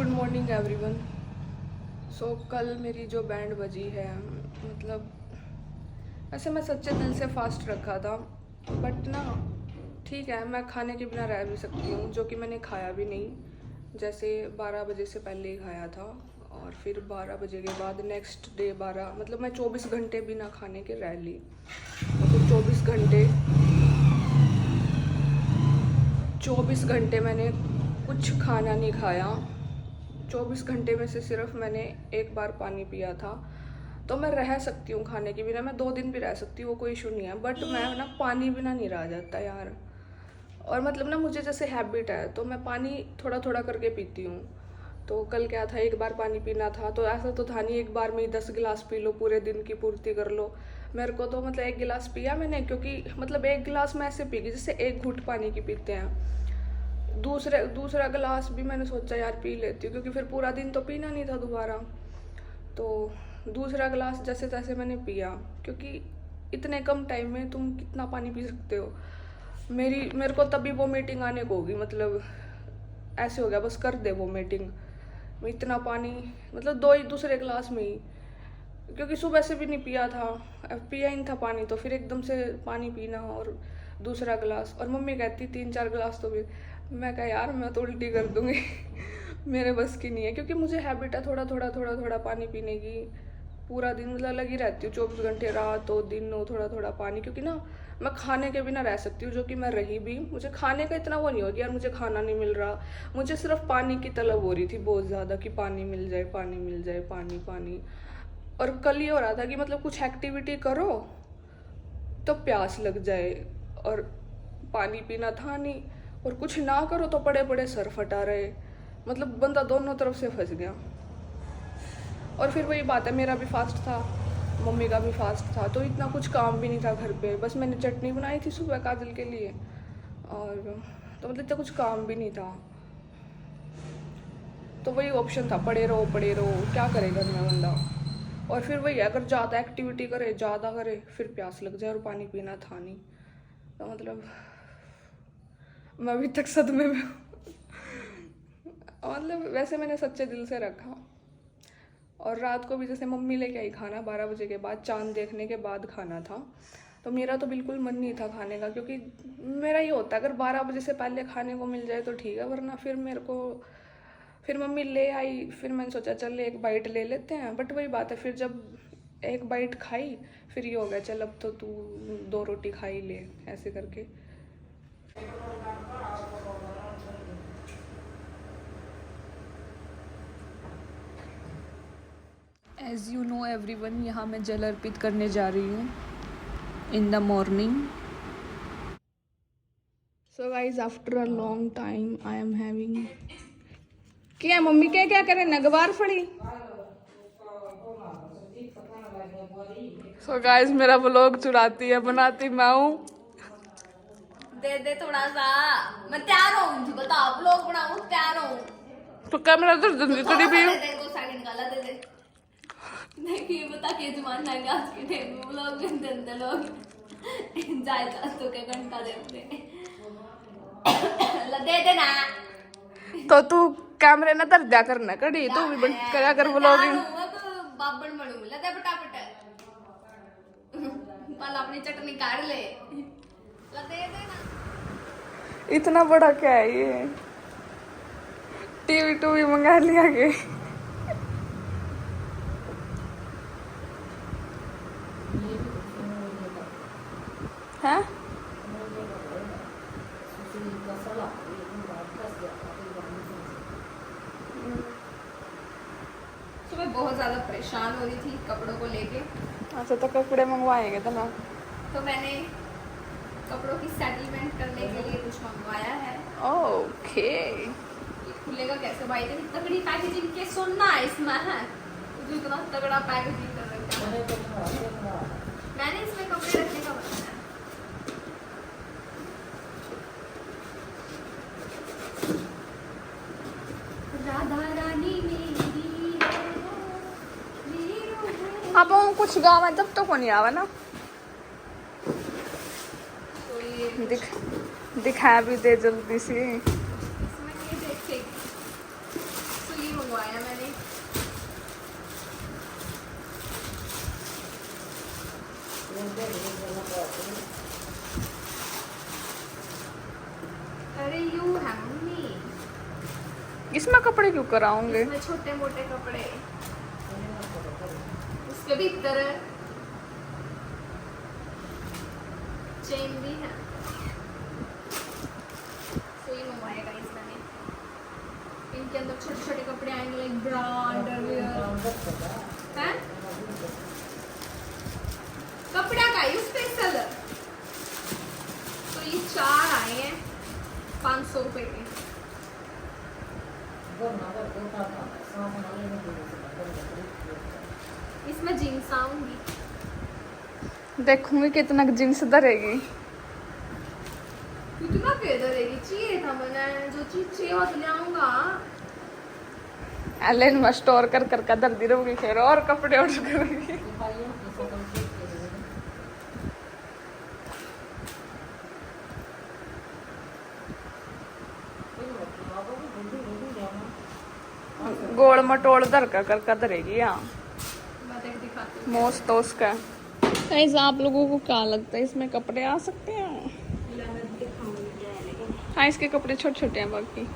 Good morning everyone. सो कल मेरी जो बैंड बजी है, मतलब ऐसे मैं सच्चे दिल से फास्ट रखा था, बट ना ठीक है, मैं खाने के बिना रह भी सकती हूँ, जो कि मैंने खाया भी नहीं। जैसे 12 बजे से पहले ही खाया था और फिर 12 बजे के बाद नेक्स्ट डे 12, मतलब मैं 24 घंटे बिना खाने के रह ली। मतलब 24 घंटे मैंने कुछ खाना नहीं खाया। 24 घंटे में से सिर्फ मैंने एक बार पानी पिया था। तो मैं रह सकती हूँ खाने के बिना, मैं 2 दिन भी रह सकती हूँ, वो कोई इशू नहीं है, बट मैं ना पानी बिना नहीं रह जाता यार। और मतलब ना मुझे जैसे हैबिट है, तो मैं पानी थोड़ा थोड़ा करके पीती हूँ। तो कल क्या था, एक बार पानी पीना था, तो ऐसा तो था नहीं एक बार में ही 10 गिलास पी लो, पूरे दिन की पूर्ति कर लो। मेरे को तो मतलब 1 गिलास पिया मैंने, क्योंकि मतलब 1 गिलास मैं ऐसे पी गई जैसे 1 घूंट पानी की पीते हैं। दूसरा गिलास भी मैंने सोचा यार पी लेती हूँ, क्योंकि फिर पूरा दिन तो पीना नहीं था दोबारा। तो दूसरा गिलास जैसे तैसे मैंने पिया, क्योंकि इतने कम टाइम में तुम कितना पानी पी सकते हो। मेरे को तभी वोमिटिंग आने को होगी, मतलब ऐसे हो गया बस कर दे वोमिटिंग। इतना पानी, मतलब 2 ही दूसरे गिलास में ही, क्योंकि सुबह से भी नहीं पिया था, पिया ही नहीं था पानी, तो फिर एकदम से पानी पीना और दूसरा गिलास। और मम्मी कहती 3-4 गिलास तो भी। मैं कहा यार मैं तो उल्टी कर दूंगी मेरे बस की नहीं है, क्योंकि मुझे हैबिट है थोड़ा थोड़ा पानी पीने की। पूरा दिन मतलब लगी रहती हूँ, 24 घंटे, रात हो दिन हो, थोड़ा थोड़ा पानी। क्योंकि ना मैं खाने के बिना रह सकती हूँ, जो कि मैं रही भी। मुझे खाने का इतना वो नहीं हो गया यार, मुझे खाना नहीं मिल रहा, मुझे सिर्फ पानी की तलब हो रही थी बहुत ज़्यादा, कि पानी मिल जाए, पानी मिल जाए, पानी पानी। और कल ये हो रहा था कि मतलब कुछ एक्टिविटी करो तो प्यास लग जाए, और पानी पीना था नहीं, और कुछ ना करो तो पड़े पड़े सर फटा रहे। मतलब बंदा दोनों तरफ से फंस गया। और फिर वही बात है, मेरा भी फास्ट था, मम्मी का भी फास्ट था, तो इतना कुछ काम भी नहीं था घर पे। बस मैंने चटनी बनाई थी सुबह काजल के लिए, और तो मतलब इतना कुछ काम भी नहीं था। तो वही ऑप्शन था, पड़े रहो, क्या करे घर में बंदा। और फिर वही है, अगर ज़्यादा एक्टिविटी करे, ज़्यादा करे, फिर प्यास लग जाए, और पानी पीना था नहीं। तो मतलब मैं अभी तक सदमे में हूँ। मतलब वैसे मैंने सच्चे दिल से रखा। और रात को भी जैसे मम्मी लेके आई खाना 12 बजे के बाद, चांद देखने के बाद खाना था, तो मेरा तो बिल्कुल मन नहीं था खाने का, क्योंकि मेरा ये होता है अगर 12 बजे से पहले खाने को मिल जाए तो ठीक है, वरना फिर मेरे को, फिर मम्मी ले आई, फिर मैंने सोचा चल एक बाइट ले लेते हैं। बट वही बात है, फिर जब एक बाइट खाई, फिर ये हो गया चल अब तो तू 2 रोटी खा ही ले, ऐसे करके। एज़ यू नो एवरीवन, यहाँ मैं जल अर्पित करने जा रही हूँ in the morning. So guys, after a long time I am having, क्या मम्मी क्या क्या करे नगवार फड़ी। सो गाइज, मेरा व्लॉग चुराती है, बनाती मैं हूँ। दे दे थोड़ा सा, मैं तैयार हूँ, बता आप लोग बनाऊँ, तैयार हूँ। तो कैमरा तो जल्दी थोड़ी भी। दे दे 2 सेकंड निकाला, दे दे। देखिए बता के जमाना है आज के टाइम में लोग देते लोग जायदा तो के घंटा देते ला दे दे ना। तो तू कैमरे ना तर दिया करना कड़ी, तू भी करा कर व्लॉगिंग। बाबन बनू ला दे फटाफट, पहले अपनी चटनी काट ले, ला दे दे ना। इतना बड़ा क्या है ये, टीवी टूवी मंगा लिया के। हैं? सुबह बहुत ज्यादा परेशान हो रही थी कपड़ों को लेके। अच्छा, तो कपड़े मंगवाएंगे तो ना। तो मैंने कपड़ों की सेटलमेंट करने के लिए कुछ मंगवाया है। ओके। ये खुलेगा कैसे भाई, इतनी तगड़ी पैकेजिंग के सुनना इसमें है, तो इतना तगड़ा पैकेजिंग कर रखा है। मैंने इसमें कपड़े रखने का बनाया है। राधा रानी मेरी है, अब हम कुछ गाँव में जब तो नहीं आवा ना, तो ये दिखा भी दे जल्दी से। इसमें ये देखे, तो ये हो लगवाया मैंने। अरे यू है मम्मी, इसमें कपड़े क्यों कराओगे? इसमें छोटे मोटे कपड़े, उसके भीतर चेन भी है। सेम मंगवाएगा इसमें, इनके अंदर छोटे छोटे कपड़े आएंगे, लाइक ब्रा, अंडरवियर है। कपड़ा का यूज स्पेशल। तो ये 4 आए हैं 500 रुपए के। इसमें जीन्स आऊंगी, देखूंगी कितना जींस धरेगी। इतना के धरेगी? चाहिए था मैंने, जो चीज चाहिए वो तो ले आऊंगा। एलन में स्टोर कर कर कर दी रहोगी, फिर और कपड़े ऑर्डर करेगी। गोल मटोल धर कर धरेगी। यहाँ मैं देख दिखाती हूँ। मोस तो उसका गाइस, आप लोगों को क्या लगता है इसमें कपड़े आ सकते हैं? मैं दिखाऊंगी। हाँ, इसके कपड़े छोटे छोटे हैं बाकी।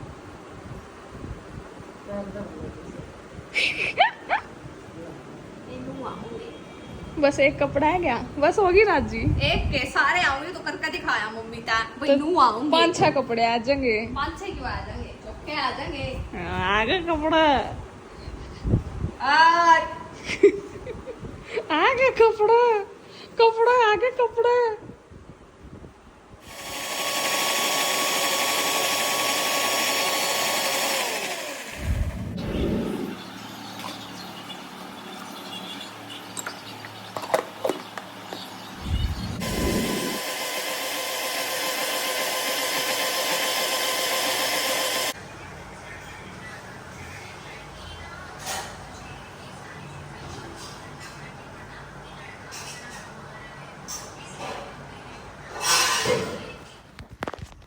बस एक कपड़ा है क्या? बस होगी राजी। एक के सारे आऊंगी तो करके दिखाया मम्मी ता तो भाई नू आऊंगी। 5-6 कपड़े आ जाएंगे। 5-6 क्यों आ जाएंगे? चौके आ जाएंगे। आगे कपड़ा, और आगे कपड़ा, कपड़ा आगे कपड़ा।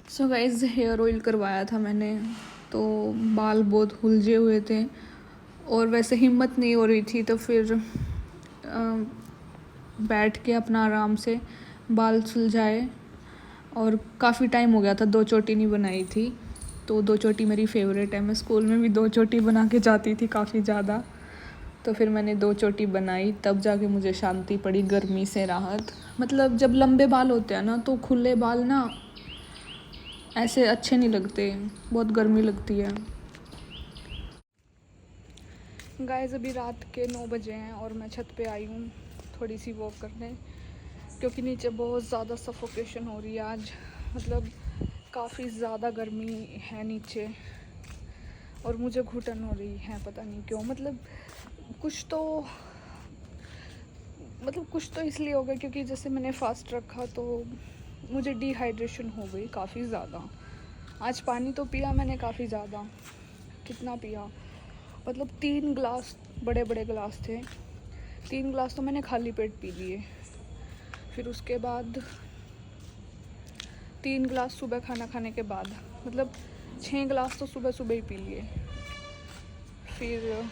सो गाइज, हेयर ऑयल करवाया था मैंने, तो बाल बहुत उलझे हुए थे और वैसे हिम्मत नहीं हो रही थी, तो फिर बैठ के अपना आराम से बाल सुलझाए। और काफ़ी टाइम हो गया था 2 चोटी नहीं बनाई थी, तो 2 चोटी मेरी फेवरेट है। मैं स्कूल में भी 2 चोटी बना के जाती थी काफ़ी ज़्यादा, तो फिर मैंने 2 चोटी बनाई, तब जाके मुझे शांति पड़ी, गर्मी से राहत। मतलब जब लंबे बाल होते हैं ना, तो खुले बाल ना ऐसे अच्छे नहीं लगते, बहुत गर्मी लगती है। गाइस, अभी रात के 9 बजे हैं और मैं छत पे आई हूँ थोड़ी सी वॉक करने, क्योंकि नीचे बहुत ज़्यादा सफोकेशन हो रही है आज। मतलब काफ़ी ज़्यादा गर्मी है नीचे और मुझे घुटन हो रही है, पता नहीं क्यों। मतलब कुछ तो इसलिए हो गया क्योंकि जैसे मैंने फास्ट रखा तो मुझे डिहाइड्रेशन हो गई काफ़ी ज़्यादा। आज पानी तो पिया मैंने काफ़ी ज़्यादा। कितना पिया? मतलब 3 ग्लास, बड़े बड़े ग्लास थे, 3 ग्लास तो मैंने खाली पेट पी लिए। फिर उसके बाद 3 ग्लास सुबह खाना खाने के बाद, मतलब 6 ग्लास तो सुबह सुबह ही पी लिए। फिर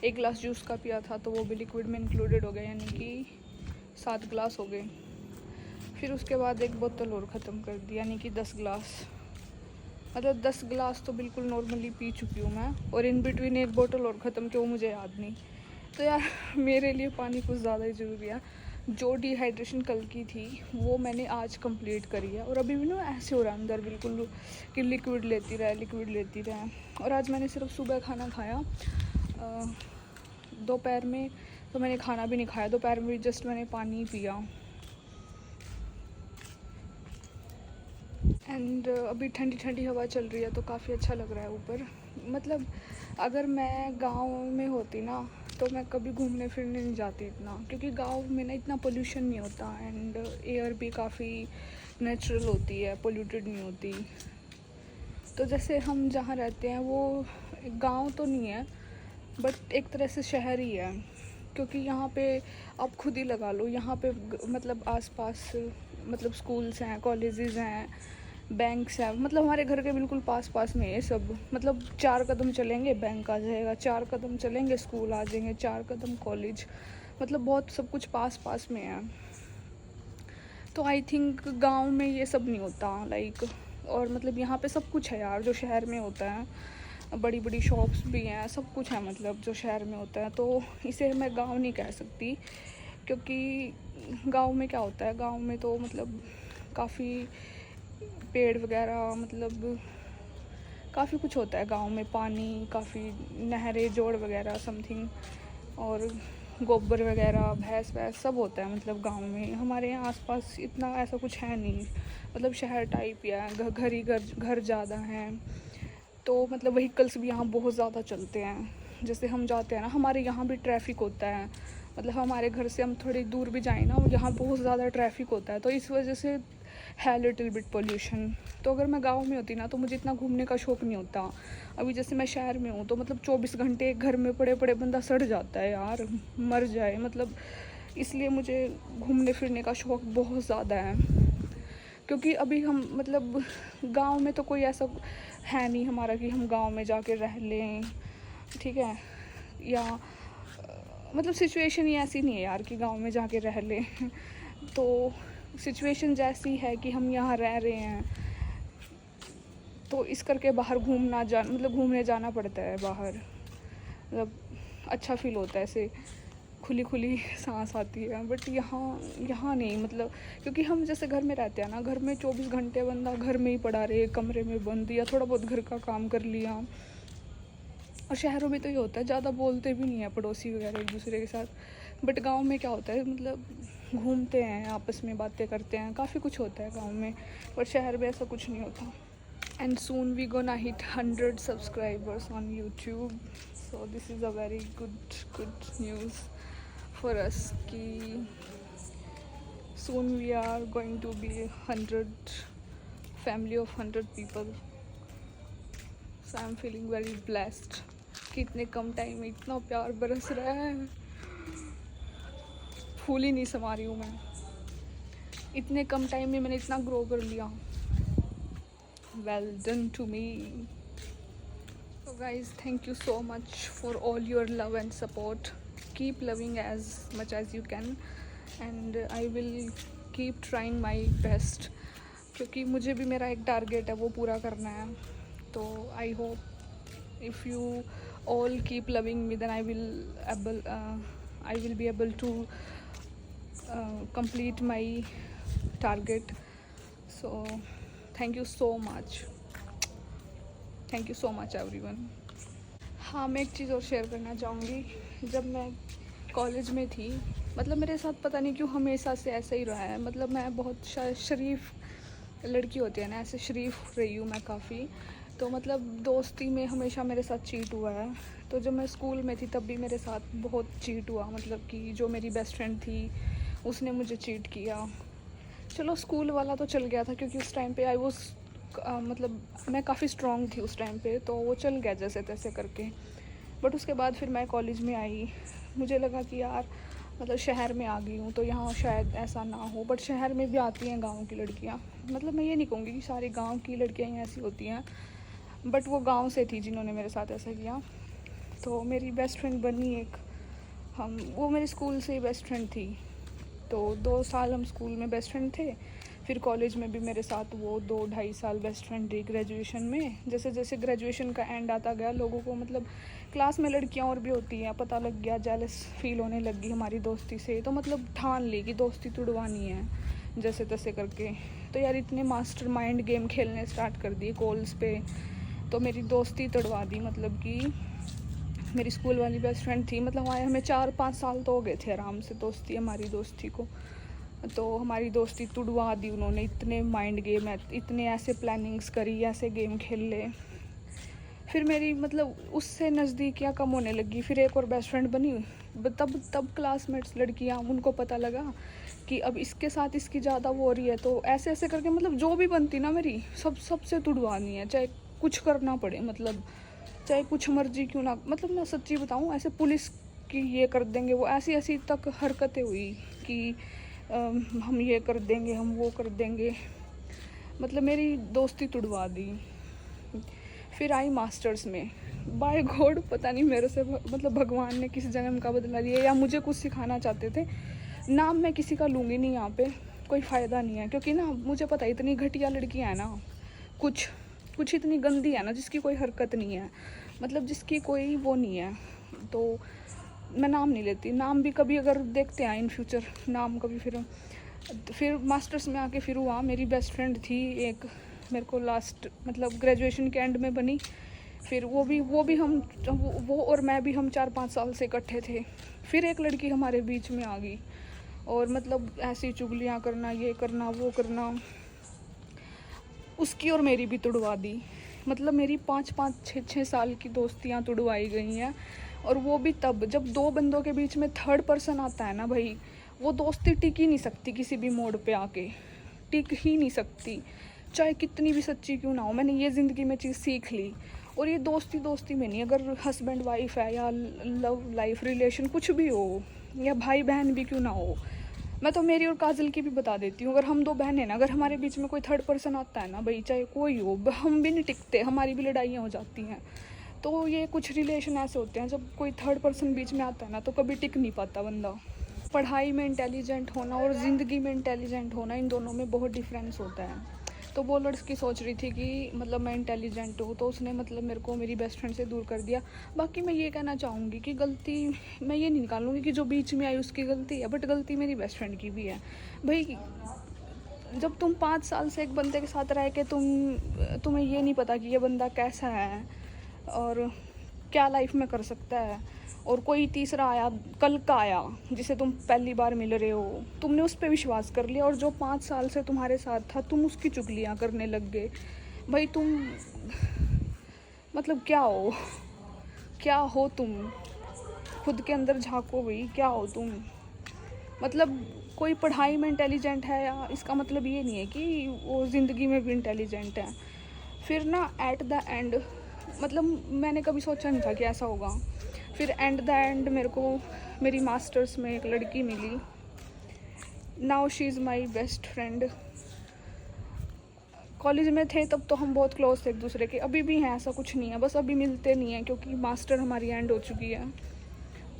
1 ग्लास जूस का पिया था, तो वो भी लिक्विड में इंक्लूडेड हो गया, यानी कि 7 ग्लास हो गए। फिर उसके बाद 1 बोतल और ख़त्म कर दी, यानी कि 10 ग्लास। मतलब 10 ग्लास तो बिल्कुल नॉर्मली पी चुकी हूँ मैं, और इन बिटवीन 1 बोतल और ख़त्म की, वो मुझे याद नहीं। तो यार मेरे लिए पानी कुछ ज़्यादा ही ज़रूरी है। जो डिहाइड्रेशन कल की थी वो मैंने आज कंप्लीट करी है, और अभी भी ना ऐसे हो रहा है अंदर बिल्कुल कि लिक्विड लेती रहे। और आज मैंने सिर्फ सुबह खाना खाया, दोपहर में तो मैंने खाना भी नहीं खाया, दोपहर में जस्ट मैंने पानी पिया। एंड अभी ठंडी ठंडी हवा चल रही है, तो काफ़ी अच्छा लग रहा है ऊपर। मतलब अगर मैं गांव में होती ना, तो मैं कभी घूमने फिरने नहीं जाती इतना, क्योंकि गांव में ना इतना पोल्यूशन नहीं होता, एंड एयर भी काफ़ी नेचुरल होती है, पोल्यूटेड नहीं होती। तो जैसे हम जहाँ रहते हैं वो गांव तो नहीं है, बट एक तरह से शहर ही है, क्योंकि यहाँ पे आप खुद ही लगा लो, यहाँ पे मतलब आसपास मतलब स्कूल्स हैं, कॉलेजेस हैं, बैंक्स है, मतलब हमारे घर के बिल्कुल पास पास में है सब। मतलब 4 कदम चलेंगे बैंक आ जाएगा, 4 कदम चलेंगे स्कूल आ जाएंगे, 4 कदम कॉलेज, मतलब बहुत सब कुछ पास पास में है। तो आई थिंक गांव में ये सब नहीं होता लाइक। और मतलब यहाँ पे सब कुछ है यार जो शहर में होता है, बड़ी बड़ी शॉप्स भी हैं, सब कुछ है मतलब जो शहर में होता है। तो इसे मैं गांव नहीं कह सकती, क्योंकि गांव में क्या होता है, गांव में तो मतलब काफ़ी पेड़ वगैरह, मतलब काफ़ी कुछ होता है गांव में, पानी, काफ़ी नहरें, जोड़ वगैरह समथिंग, और गोबर वगैरह, भैंस वैस सब होता है मतलब गांव में। हमारे यहाँ आसपास इतना ऐसा कुछ है नहीं, मतलब शहर टाइप ही है, घर ही घर ज़्यादा हैं। तो मतलब व्हीकल्स भी यहाँ बहुत ज़्यादा चलते हैं। जैसे हम जाते हैं ना, हमारे यहाँ भी ट्रैफिक होता है, मतलब हमारे घर से हम थोड़ी दूर भी जाएँ ना, यहाँ बहुत ज़्यादा ट्रैफिक होता है, तो इस वजह से है लिटिल बिट पोल्यूशन। तो अगर मैं गांव में होती ना तो मुझे इतना घूमने का शौक़ नहीं होता। अभी जैसे मैं शहर में हूँ तो मतलब 24 घंटे घर में पड़े पड़े बंदा सड़ जाता है यार, मर जाए मतलब। इसलिए मुझे घूमने फिरने का शौक़ बहुत ज़्यादा है, क्योंकि अभी हम मतलब गांव में तो कोई ऐसा है नहीं हमारा कि हम गांव में जाके रह लें, ठीक है, या मतलब सिचुएशन ही ऐसी नहीं है यार कि गांव में जाके रह लें। तो सिचुएशन जैसी है कि हम यहाँ रह रहे हैं, तो इस करके बाहर मतलब घूमने जाना पड़ता है बाहर। मतलब अच्छा फील होता है, ऐसे खुली खुली सांस आती है। बट यहाँ नहीं, मतलब क्योंकि हम जैसे घर में रहते हैं ना, घर में 24 घंटे बंदा घर में ही पड़ा रहे, कमरे में बंद, या थोड़ा बहुत घर का काम कर लिया। और शहरों में तो ये होता है ज़्यादा बोलते भी नहीं है पड़ोसी वगैरह एक दूसरे के साथ। बट गांव में क्या होता है, मतलब घूमते हैं, आपस में बातें करते हैं, काफ़ी कुछ होता है गांव में, पर शहर में ऐसा कुछ नहीं होता। And soon we gonna hit 100 subscribers on YouTube, so this is a very good news for us कि soon we are going to be 100 family of 100 people. So I am feeling very blessed कि इतने कम time में इतना प्यार बरस रहा है। फूल ही नहीं समा रही हूँ मैं, इतने कम टाइम में मैंने इतना ग्रो कर लिया। Well done to me. So guys, thank you so much for all your love and support. Keep loving as much as you can and I will keep trying my best, क्योंकि मुझे भी मेरा एक target है वो पूरा करना है। तो I hope if you all keep loving me then I will be able to complete my target. So thank you so much. Thank you so much everyone. हाँ, मैं एक चीज़ और शेयर करना चाहूँगी। जब मैं कॉलेज में थी, मतलब मेरे साथ पता नहीं क्यों हमेशा से ऐसा ही रहा है, मतलब मैं बहुत शरीफ लड़की होती है ना, ऐसे शरीफ रही हूँ मैं काफ़ी। तो मतलब दोस्ती में हमेशा मेरे साथ चीट हुआ है। तो जब मैं स्कूल में थी तब भी मेरे साथ बहुत चीट हुआ, मतलब कि जो मेरी बेस्ट फ्रेंड थी उसने मुझे चीट किया। चलो स्कूल वाला तो चल गया था, क्योंकि उस टाइम पे आई वॉज मतलब मैं काफ़ी स्ट्रॉन्ग थी उस टाइम पे, तो वो चल गया जैसे तैसे करके। बट उसके बाद फिर मैं कॉलेज में आई, मुझे लगा कि यार मतलब शहर में आ गई हूँ तो यहाँ शायद ऐसा ना हो। बट शहर में भी आती हैं गांव की लड़कियाँ, मतलब मैं ये नहीं कहूँगी कि सारी गांव की लड़कियाँ ही ऐसी होती हैं, बट वो गांव से थी जिन्होंने मेरे साथ ऐसा किया। तो मेरी बेस्ट फ्रेंड बनी एक, वो मेरे स्कूल से ही बेस्ट फ्रेंड थी। तो 2 साल हम स्कूल में बेस्ट फ्रेंड थे, फिर कॉलेज में भी मेरे साथ वो 2-2.5 साल बेस्ट फ्रेंड रही। ग्रेजुएशन में जैसे जैसे ग्रेजुएशन का एंड आता गया, लोगों को मतलब क्लास में लड़कियां और भी होती हैं, पता लग गया, जेलस फील होने लगी हमारी दोस्ती से। तो मतलब ठान ली कि दोस्ती तुड़वानी है जैसे तैसे करके। तो यार इतने मास्टर माइंड गेम खेलने स्टार्ट कर दिए कॉल्स पे, तो मेरी दोस्ती तुड़वा दी। मतलब कि मेरी स्कूल वाली बेस्ट फ्रेंड थी, मतलब हमें 4-5 साल तो हो गए थे आराम से दोस्ती, हमारी दोस्ती को। तो हमारी दोस्ती तुड़वा दी उन्होंने। इतने माइंड गेम है, इतने ऐसे प्लानिंग्स करी, ऐसे गेम खेल ले। फिर मेरी मतलब उससे नज़दीकियाँ कम होने लगी। फिर एक और बेस्ट फ्रेंड बनी, तब क्लासमेट्स लड़कियाँ, उनको पता लगा कि अब इसके साथ इसकी ज़्यादा वो हो रही है। तो ऐसे ऐसे करके मतलब जो भी बनती ना मेरी, सबसे तुड़वानी है, चाहे कुछ करना पड़े, मतलब चाहे कुछ मर्जी क्यों ना। मतलब मैं सच्ची बताऊँ, ऐसे पुलिस की ये कर देंगे, वो ऐसी ऐसी तक हरकतें हुई कि हम ये कर देंगे, हम वो कर देंगे। मतलब मेरी दोस्ती तुड़वा दी। फिर आई मास्टर्स में, बाय गॉड पता नहीं मेरे से मतलब भगवान ने किस जन्म का बदला लिया या मुझे कुछ सिखाना चाहते थे। नाम मैं किसी का लूँगी नहीं यहाँ पे, कोई फ़ायदा नहीं है, क्योंकि ना मुझे पता है इतनी घटिया लड़कियाँ हैं ना, कुछ इतनी गंदी है ना जिसकी कोई हरकत नहीं है, मतलब जिसकी कोई वो नहीं है। तो मैं नाम नहीं लेती, नाम भी कभी अगर देखते हैं इन फ्यूचर नाम कभी। फिर मास्टर्स में आके फिर हुआ, मेरी बेस्ट फ्रेंड थी एक, मेरे को लास्ट मतलब ग्रेजुएशन के एंड में बनी। फिर वो भी हम वो और मैं भी हम 4-5 साल से इकट्ठे थे। फिर एक लड़की हमारे बीच में आ गई और मतलब ऐसी चुगलियाँ करना, ये करना वो करना, उसकी और मेरी भी तुड़वा दी। मतलब मेरी 5-5 6-6 साल की दोस्तियाँ तुड़वाई गई हैं। और वो भी तब जब दो बंदों के बीच में थर्ड पर्सन आता है ना भाई, वो दोस्ती टिक ही नहीं सकती, किसी भी मोड़ पे आके टिक ही नहीं सकती, चाहे कितनी भी सच्ची क्यों ना हो। मैंने ये ज़िंदगी में चीज़ सीख ली। और ये दोस्ती में नहीं, अगर हस्बैंड वाइफ है या लव लाइफ रिलेशन कुछ भी हो, या भाई बहन भी क्यों ना हो, मैं तो मेरी और काजल की भी बता देती हूँ, अगर हम दो बहनें ना, अगर हमारे बीच में कोई थर्ड पर्सन आता है ना भाई, चाहे कोई हो, हम भी नहीं टिकते, हमारी भी लड़ाइयाँ हो जाती हैं। तो ये कुछ रिलेशन ऐसे होते हैं, जब कोई थर्ड पर्सन बीच में आता है ना तो कभी टिक नहीं पाता बंदा। पढ़ाई में इंटेलिजेंट होना और ज़िंदगी में इंटेलिजेंट होना, इन दोनों में बहुत डिफरेंस होता है। तो वो लड़की सोच रही थी कि मतलब मैं इंटेलिजेंट हूँ, तो उसने मतलब मेरे को मेरी बेस्ट फ्रेंड से दूर कर दिया। बाकी मैं ये कहना चाहूँगी कि गलती मैं ये नहीं निकालूंगी कि जो बीच में आई उसकी गलती है, बट गलती मेरी बेस्ट फ्रेंड की भी है भाई। जब तुम 5 साल से एक बंदे के साथ रह के तुम्हें ये नहीं पता कि ये बंदा कैसा है और क्या लाइफ में कर सकता है, और कोई तीसरा आया, कल का आया, जिसे तुम पहली बार मिल रहे हो, तुमने उस पर विश्वास कर लिया, और जो 5 साल से तुम्हारे साथ था तुम उसकी चुगलियाँ करने लग गए भाई। तुम मतलब क्या हो तुम? खुद के अंदर झांको भाई, क्या हो तुम? मतलब कोई पढ़ाई में इंटेलिजेंट है या इसका मतलब ये नहीं है कि वो ज़िंदगी में भी इंटेलिजेंट है। फिर ना एट द एंड, मतलब मैंने कभी सोचा नहीं था कि ऐसा होगा। फिर एंड द एंड मेरे को मेरी मास्टर्स में एक लड़की मिली। Now she is my best friend. College में थे तब तो हम बहुत क्लोज थे एक दूसरे के, अभी भी हैं, ऐसा कुछ नहीं है, बस अभी मिलते नहीं हैं क्योंकि मास्टर हमारी एंड हो चुकी है।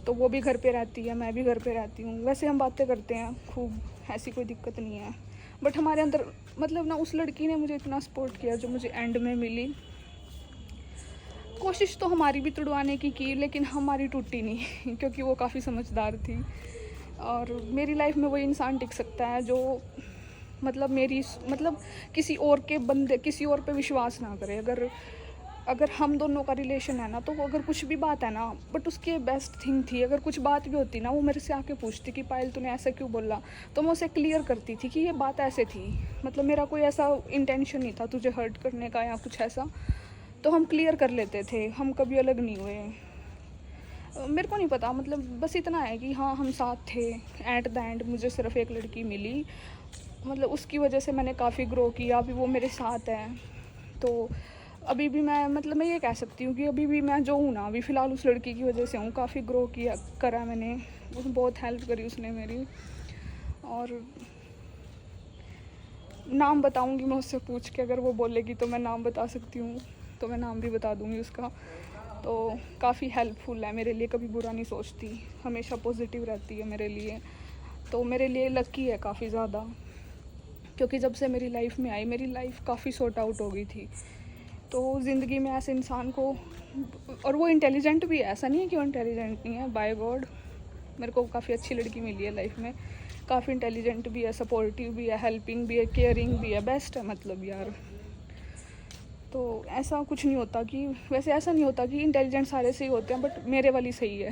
तो वो भी घर पे रहती है, मैं भी घर पे रहती हूँ। वैसे हम बातें करते हैं खूब, ऐसी कोई दिक्कत नहीं है। बट हमारे अंदर मतलब ना, उस लड़की ने मुझे इतना सपोर्ट किया जो मुझे एंड में मिली। कोशिश तो हमारी भी तुड़वाने की लेकिन हमारी टूटी नहीं क्योंकि वो काफ़ी समझदार थी। और मेरी लाइफ में वही इंसान टिक सकता है जो मतलब किसी और पे विश्वास ना करे। अगर हम दोनों का रिलेशन है ना, तो अगर कुछ भी बात है ना, बट उसकी बेस्ट थिंग थी, अगर कुछ बात भी होती ना, वो मेरे से आके पूछती कि पायल तूने ऐसा क्यों बोला, तो मैं उसे क्लियर करती थी कि ये बात ऐसे थी, मतलब मेरा कोई ऐसा इंटेंशन नहीं था तुझे हर्ट करने का या कुछ ऐसा। तो हम क्लियर कर लेते थे, हम कभी अलग नहीं हुए। मेरे को नहीं पता, मतलब बस इतना है कि हाँ हम साथ थे। एट द एंड मुझे सिर्फ एक लड़की मिली, मतलब उसकी वजह से मैंने काफ़ी ग्रो किया, अभी वो मेरे साथ है। तो अभी भी मैं ये कह सकती हूँ कि अभी भी मैं जो हूँ ना, अभी फ़िलहाल उस लड़की की वजह से हूँ। काफ़ी ग्रो करा मैंने, बहुत हेल्प करी उसने मेरी। और नाम बताऊँगी मैं उससे पूछ के, अगर वो बोलेगी तो मैं नाम बता सकती हूँ, तो मैं नाम भी बता दूँगी उसका। तो काफ़ी हेल्पफुल है मेरे लिए, कभी बुरा नहीं सोचती, हमेशा पॉजिटिव रहती है मेरे लिए। तो मेरे लिए लकी है काफ़ी ज़्यादा, क्योंकि जब से मेरी लाइफ में आई, मेरी लाइफ काफ़ी सॉर्ट आउट हो गई थी। तो ज़िंदगी में ऐसे इंसान को, और वो इंटेलिजेंट भी है, ऐसा नहीं है कि वो इंटेलिजेंट नहीं है, बाय गॉड मेरे को काफ़ी अच्छी लड़की मिली है लाइफ में। काफ़ी इंटेलिजेंट भी है, सपोर्टिव भी है, हेल्पिंग भी है, केयरिंग भी है, बेस्ट है मतलब यार। तो ऐसा कुछ नहीं होता कि, वैसे ऐसा नहीं होता कि इंटेलिजेंट सारे से ही होते हैं, बट मेरे वाली सही है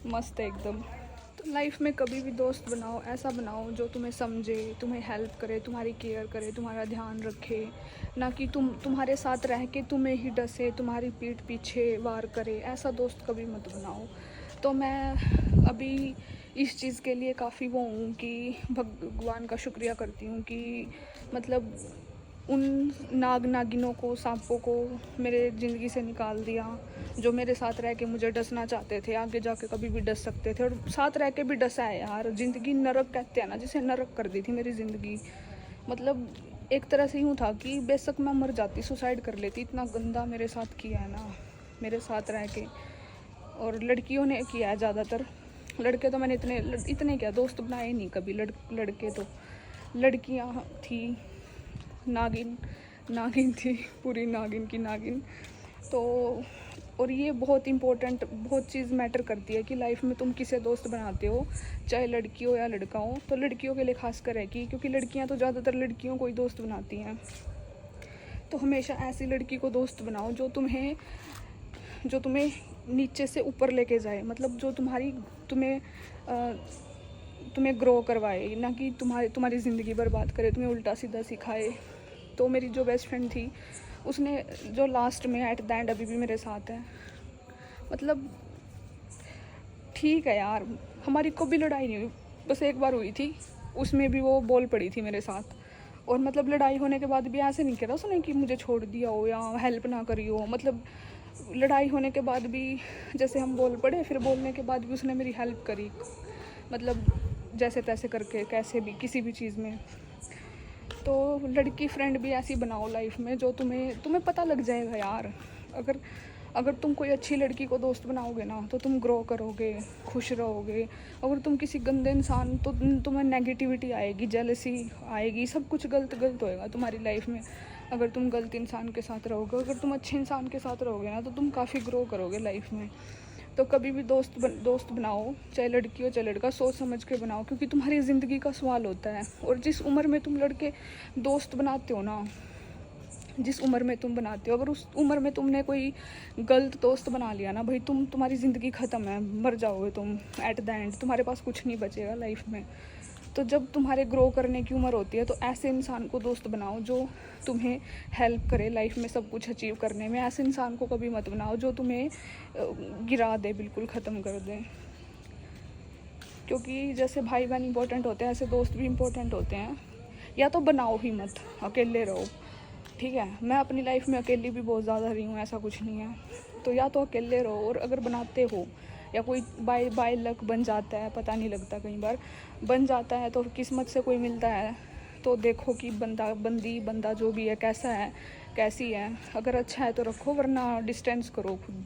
मस्त है एकदम। तो लाइफ में कभी भी दोस्त बनाओ, ऐसा बनाओ जो तुम्हें समझे, तुम्हें हेल्प करे, तुम्हारी केयर करे, तुम्हारा ध्यान रखे, ना कि तुम्हारे साथ रह के तुम्हें ही डसे, तुम्हारी पीठ पीछे वार करे। ऐसा दोस्त कभी मत बनाओ। तो मैं अभी इस चीज़ के लिए काफ़ी वो हूँ कि भगवान का शुक्रिया करती हूँ कि मतलब उन नागिनों को, सांपों को मेरे ज़िंदगी से निकाल दिया, जो मेरे साथ रह के मुझे डसना चाहते थे, आगे जाके कभी भी डस सकते थे, और साथ रह के भी डसा है यार। ज़िंदगी नरक कहते हैं ना, जिसे नरक कर दी थी मेरी ज़िंदगी। मतलब एक तरह से यूँ था कि बेशक मैं मर जाती, सुसाइड कर लेती, इतना गंदा मेरे साथ किया है ना, मेरे साथ रह के। और लड़कियों ने किया है ज़्यादातर, लड़के तो मैंने इतने क्या दोस्त बनाए नहीं कभी। लड़के तो, लड़कियाँ थी नागिन थी, पूरी नागिन की नागिन। तो और ये बहुत इम्पोर्टेंट, बहुत चीज़ मैटर करती है कि लाइफ में तुम किसे दोस्त बनाते हो, चाहे लड़की हो या लड़का हो। तो लड़कियों के लिए खास कर है कि क्योंकि लड़कियां तो ज़्यादातर लड़कियों को ही दोस्त बनाती हैं। तो हमेशा ऐसी लड़की को दोस्त बनाओ जो तुम्हें नीचे से ऊपर लेके जाए, मतलब जो तुम्हें ग्रो करवाए, ना कि तुम्हारी ज़िंदगी बर्बाद करे, तुम्हें उल्टा सीधा सिखाए। तो मेरी जो बेस्ट फ्रेंड थी, उसने जो लास्ट में एट द एंड अभी भी मेरे साथ है। मतलब ठीक है यार, हमारी कभी लड़ाई नहीं हुई, बस एक बार हुई थी, उसमें भी वो बोल पड़ी थी मेरे साथ। और मतलब लड़ाई होने के बाद भी ऐसे नहीं करा उसने कि मुझे छोड़ दिया हो या हेल्प ना करी हो। मतलब लड़ाई होने के बाद भी जैसे हम बोल पड़े, फिर बोलने के बाद भी उसने मेरी हेल्प करी, मतलब जैसे तैसे करके, कैसे भी, किसी भी चीज़ में। तो लड़की फ्रेंड भी ऐसी बनाओ लाइफ में जो तुम्हें पता लग जाएगा यार। अगर तुम कोई अच्छी लड़की को दोस्त बनाओगे ना, तो तुम ग्रो करोगे, खुश रहोगे। अगर तुम किसी गंदे इंसान, तो तुम्हें नेगेटिविटी आएगी, जेलसी आएगी, सब कुछ गलत होएगा तुम्हारी लाइफ में अगर तुम गलत इंसान के साथ रहोगे। अगर तुम अच्छे इंसान के साथ रहोगे ना, तो तुम काफ़ी ग्रो करोगे लाइफ में। तो कभी भी दोस्त बनाओ, चाहे लड़की हो चाहे लड़का, सोच समझ के बनाओ, क्योंकि तुम्हारी ज़िंदगी का सवाल होता है। और जिस उम्र में तुम लड़के दोस्त बनाते हो ना, जिस उम्र में तुम बनाते हो, अगर उस उम्र में तुमने कोई गलत दोस्त बना लिया ना भाई, तुम्हारी ज़िंदगी ख़त्म है, मर जाओगे तुम एट द एंड, तुम्हारे पास कुछ नहीं बचेगा लाइफ में। तो जब तुम्हारे ग्रो करने की उम्र होती है, तो ऐसे इंसान को दोस्त बनाओ जो तुम्हें हेल्प करे लाइफ में सब कुछ अचीव करने में। ऐसे इंसान को कभी मत बनाओ जो तुम्हें गिरा दे, बिल्कुल ख़त्म कर दे। क्योंकि जैसे भाई बहन इंपॉर्टेंट होते हैं, ऐसे दोस्त भी इम्पोर्टेंट होते हैं। या तो बनाओ ही मत, अकेले रहो, ठीक है। मैं अपनी लाइफ में अकेली भी बहुत ज़्यादा रही हूँ, ऐसा कुछ नहीं है। तो या तो अकेले रहो, और अगर बनाते हो या कोई बाय लक बन जाता है, पता नहीं लगता, कई बार बन जाता है, तो किस्मत से कोई मिलता है, तो देखो कि बंदा जो भी है कैसा है, कैसी है। अगर अच्छा है तो रखो, वरना डिस्टेंस करो खुद।